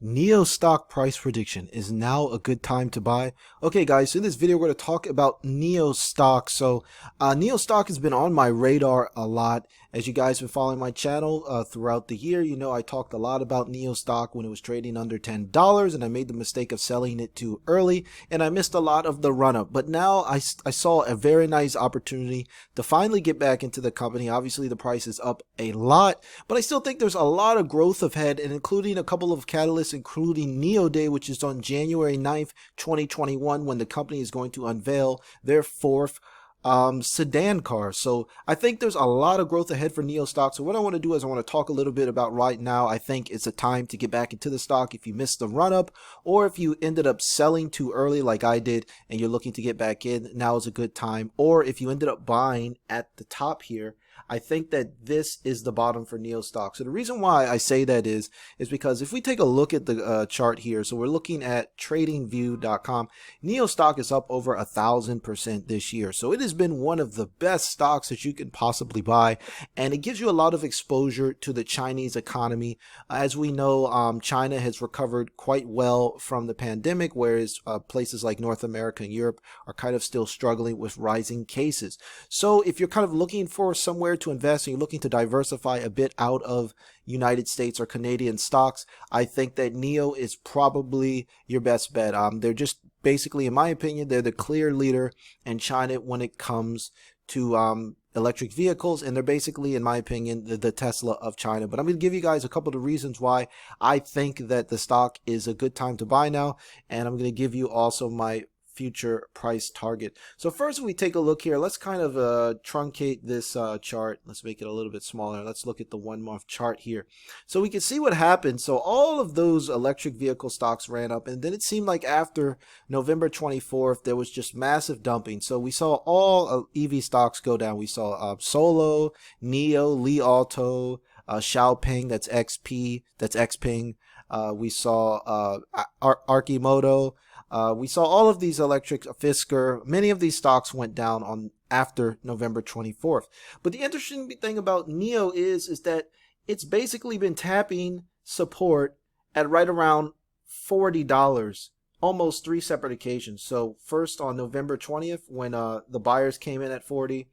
NIO Stock Price Prediction. Is now a good time to buy? Okay guys, so in this video we're going to talk about NIO Stock. So NIO Stock has been on my radar a lot. As you guys have been following my channel throughout the year, you know I talked a lot about NIO Stock when it was trading under $10, and I made the mistake of selling it too early, and I missed a lot of the run-up. But now I saw a very nice opportunity to finally get back into the company. Obviously the price is up a lot, but I still think there's a lot of growth ahead, and including a couple of catalysts, including NIO Day, which is on January 9th, 2021, when the company is going to unveil their fourth sedan car. So I think there's a lot of growth ahead for NIO stock. So what I want to do is I want to talk a little bit about right now. I think it's a time to get back into the stock if you missed the run up, or if you ended up selling too early like I did and you're looking to get back in, now is a good time. Or if you ended up buying at the top here, I think that this is the bottom for NIO stock. So the reason why I say that is because if we take a look at the chart here, so we're looking at tradingview.com, NIO stock is up over 1,000% this year. So it has been one of the best stocks that you can possibly buy, and it gives you a lot of exposure to the Chinese economy. As we know, China has recovered quite well from the pandemic, whereas places like North America and Europe are kind of still struggling with rising cases. So if you're kind of looking for somewhere to invest and you're looking to diversify a bit out of United States or Canadian stocks, I think that NIO is probably your best bet. They're just basically, in my opinion, they're the clear leader in China when it comes to electric vehicles, and they're basically, in my opinion, the Tesla of China. But I'm going to give you guys a couple of reasons why I think that the stock is a good time to buy now, and I'm going to give you also my future price target. So first, if we take a look here, let's kind of truncate this chart. Let's make it a little bit smaller. Let's look at the 1 month chart here, so we can see what happened. So all of those electric vehicle stocks ran up, and then it seemed like after November 24th there was just massive dumping. So we saw all EV stocks go down. We saw Solo, NIO, Li Auto, Xiaoping, that's XP, that's Xpeng. We saw Arkimoto. We saw all of these electric, Fisker, many of these stocks went down on after November 24th. But the interesting thing about NIO is that it's basically been tapping support at right around $40, almost 3 separate occasions. So first on November 20th when the buyers came in at 40,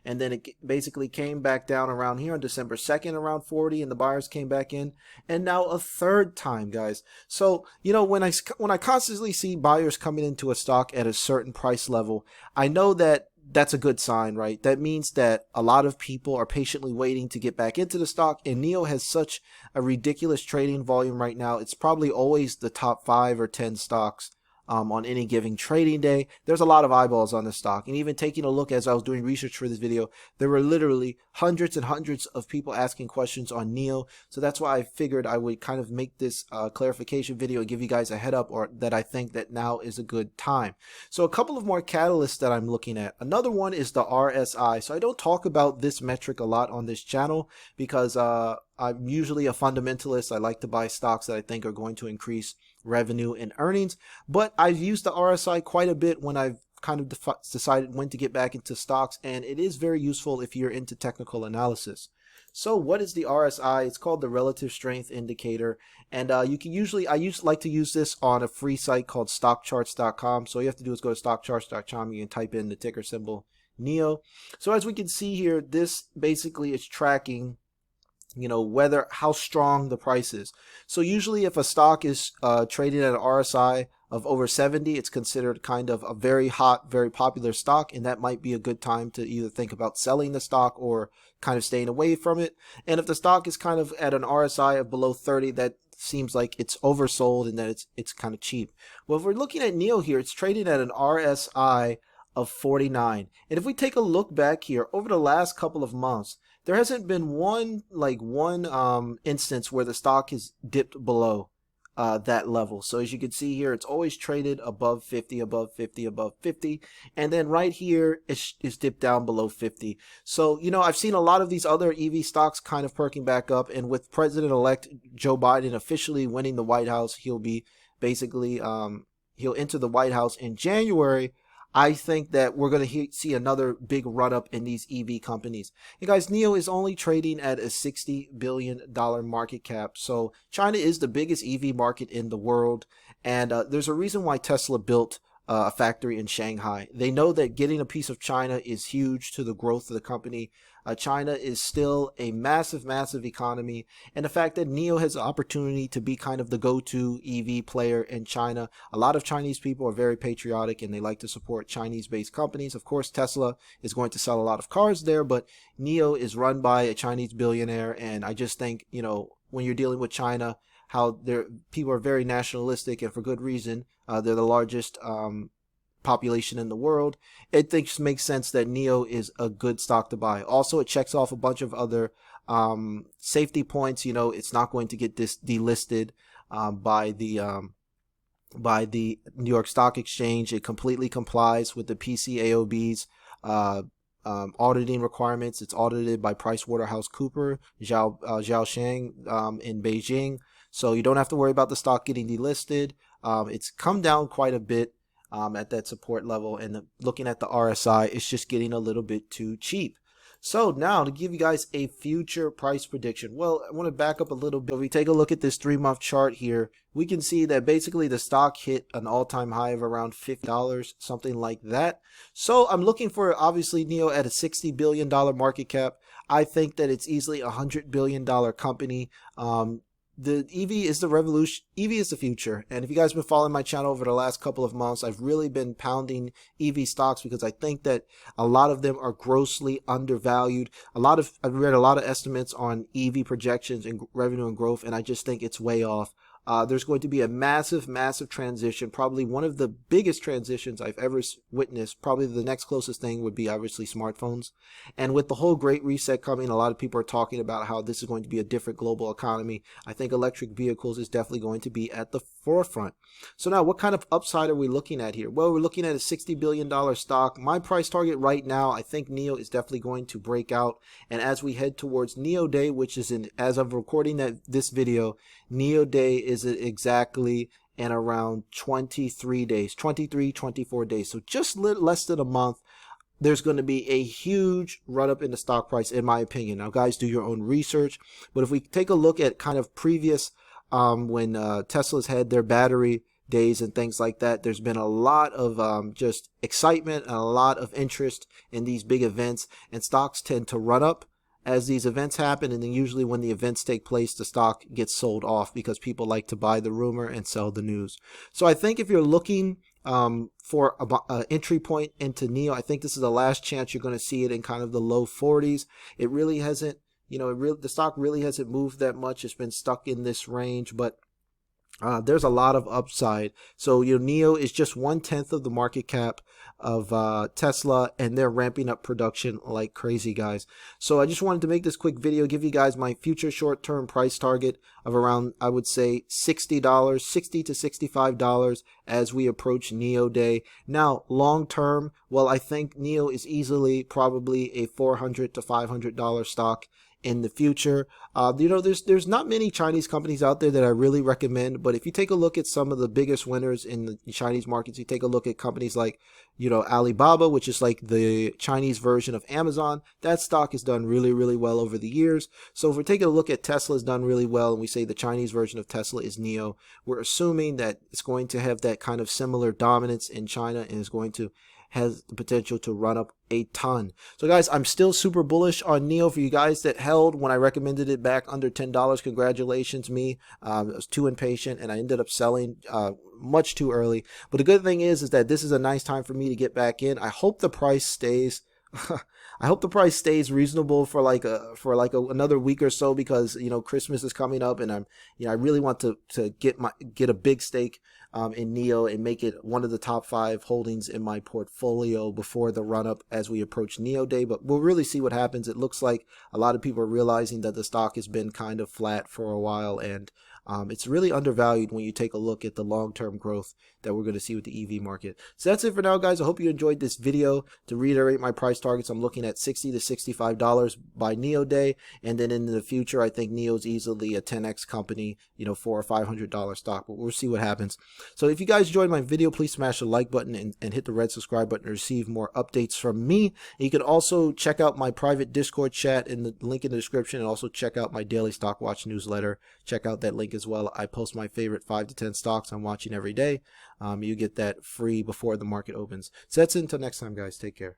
and then it basically came back down around here on December 2nd around 40, and the buyers came back in, and now a third time, guys. So you know, when I constantly see buyers coming into a stock at a certain price level, I know that that's a good sign, right? That means that a lot of people are patiently waiting to get back into the stock, and NIO has such a ridiculous trading volume right now. It's probably always the top 5 or 10 stocks on any given trading day. There's a lot of eyeballs on the stock, and even taking a look as I was doing research for this video, there were literally hundreds and hundreds of people asking questions on NIO. So that's why I figured I would kind of make this clarification video and give you guys a head up, or that I think that now is a good time. So a couple of more catalysts that I'm looking at. Another one is the RSI. So I don't talk about this metric a lot on this channel because I'm usually a fundamentalist. I like to buy stocks that I think are going to increase revenue and earnings, but I've used the RSI quite a bit when I've kind of decided when to get back into stocks, and it is very useful if you're into technical analysis. So what is the RSI? It's called the relative strength indicator, and you can usually, I like to use this on a free site called stockcharts.com. So all you have to do is go to stockcharts.com. You can type in the ticker symbol NIO. So as we can see here, this basically is tracking, you know, how strong the price is. So usually if a stock is trading at an RSI of over 70, it's considered kind of a very hot, very popular stock, and that might be a good time to either think about selling the stock or kind of staying away from it. And if the stock is kind of at an RSI of below 30, that seems like it's oversold and that it's kind of cheap. Well, if we're looking at NIO here, it's trading at an RSI of 49. And if we take a look back here over the last couple of months, there hasn't been one instance where the stock has dipped below that level. So as you can see here, it's always traded above 50, above 50, above 50, and then right here it's dipped down below 50. So you know, I've seen a lot of these other EV stocks kind of perking back up, and with President-elect Joe Biden officially winning the White House, he'll be basically he'll enter the White House in January. I think that we're going to see another big run up in these EV companies. And guys, NIO is only trading at a $60 billion market cap. So China is the biggest EV market in the world. And there's a reason why Tesla built a factory in Shanghai. They know that getting a piece of China is huge to the growth of the company. China is still a massive, massive economy. And the fact that NIO has the opportunity to be kind of the go-to EV player in China. A lot of Chinese people are very patriotic and they like to support Chinese-based companies. Of course, Tesla is going to sell a lot of cars there, but NIO is run by a Chinese billionaire. And I just think, you know, when you're dealing with China, how people are very nationalistic, and for good reason. They're the largest population in the world. It makes sense that NIO is a good stock to buy. Also, it checks off a bunch of other safety points. You know, it's not going to get delisted by the New York Stock Exchange. It completely complies with the PCAOB's auditing requirements. It's audited by PricewaterhouseCoopers, Zhaoshang in Beijing. So you don't have to worry about the stock getting delisted. It's come down quite a bit at that support level, and looking at the RSI, it's just getting a little bit too cheap. So now to give you guys a future price prediction, well, I want to back up a little bit. If we take a look at this 3-month chart here, we can see that basically the stock hit an all-time high of around $50, something like that. So I'm looking for, obviously, NIO at a $60 billion market cap. I think that it's easily a $100 billion company. The EV is the revolution. EV is the future. And if you guys have been following my channel over the last couple of months, I've really been pounding EV stocks because I think that a lot of them are grossly undervalued. I've read a lot of estimates on EV projections and revenue and growth, and I just think it's way off. There's going to be a massive, massive transition, probably one of the biggest transitions I've ever witnessed. Probably the next closest thing would be obviously smartphones. And with the whole Great Reset coming, a lot of people are talking about how this is going to be a different global economy. I think electric vehicles is definitely going to be at the forefront. So now, what kind of upside are we looking at here? Well, we're looking at a $60 billion stock. My price target right now, I think NIO is definitely going to break out. And as we head towards NIO Day, which is as of recording this video, NIO Day is exactly in around 23 days, 24 days. So just less than a month. There's going to be a huge run up in the stock price, in my opinion. Now, guys, do your own research. But if we take a look at kind of previous when Tesla's had their battery days and things like that, there's been a lot of just excitement and a lot of interest in these big events, and stocks tend to run up as these events happen, and then usually when the events take place, the stock gets sold off because people like to buy the rumor and sell the news. So I think if you're looking for an entry point into NIO, I think this is the last chance you're going to see it in kind of the low 40s. It really hasn't, you know, the stock really hasn't moved that much. It's been stuck in this range, but there's a lot of upside. So, you know, NIO is just 1/10 of the market cap of Tesla, and they're ramping up production like crazy, guys. So I just wanted to make this quick video, give you guys my future short-term price target of around, I would say, $60, $60 to $65 as we approach NIO Day. Now, long-term, well, I think NIO is easily probably a $400 to $500 stock in the future. You know, there's not many Chinese companies out there that I really recommend, but if you take a look at some of the biggest winners in the Chinese markets, you take a look at companies like, you know, Alibaba, which is like the Chinese version of Amazon. That stock has done really, really well over the years. So if we're taking a look at Tesla's done really well, and we say the Chinese version of Tesla is NIO, we're assuming that it's going to have that kind of similar dominance in China and is going to has the potential to run up a ton. So guys, I'm still super bullish on NIO. For you guys that held when I recommended it back under $10, congratulations me. I was too impatient and I ended up selling much too early. But the good thing is that this is a nice time for me to get back in. I hope the price stays I hope the price stays reasonable for another week or so, because, you know, Christmas is coming up, and I really want to get a big stake in NIO and make it one of the top 5 holdings in my portfolio before the run up as we approach NIO Day. But we'll really see what happens. It looks like a lot of people are realizing that the stock has been kind of flat for a while, and It's really undervalued when you take a look at the long-term growth that we're going to see with the EV market. So that's it for now, guys. I hope you enjoyed this video. To reiterate my price targets, I'm looking at $60 to $65 by NIO day, and then in the future, I think NIO is easily a 10x company, you know, $400 or $500 stock, but we'll see what happens. So if you guys enjoyed my video, please smash the like button and hit the red subscribe button to receive more updates from me. And you can also check out my private Discord chat in the link in the description, and also check out my daily Stock Watch newsletter. Check out that link as well. I post my favorite 5 to 10 stocks I'm watching every day. You get that free before the market opens. So that's it until next time, guys. Take care.